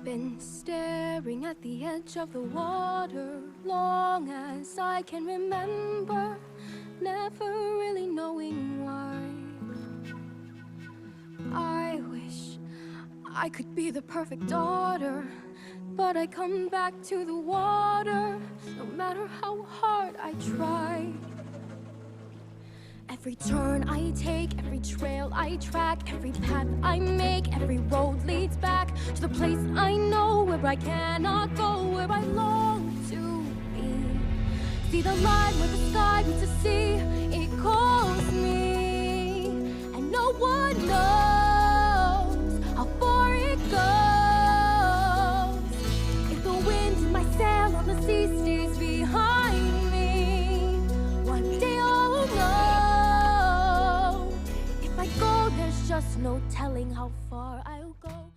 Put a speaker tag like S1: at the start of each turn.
S1: Been staring at the edge of the water long as I can remember, never really knowing why. I wish I could be the perfect daughter, but I come back to the water no matter how hard I try. Every turn I take, every trail I track, every path I make, every road leads back to the place I know where I cannot go, where I long to be. See the line where the sky meets the sea, it calls me, and no one knows how far it goes. If the wind in my sail on the sea stays behind me, one day I'll know. There's just no telling how far I'll go.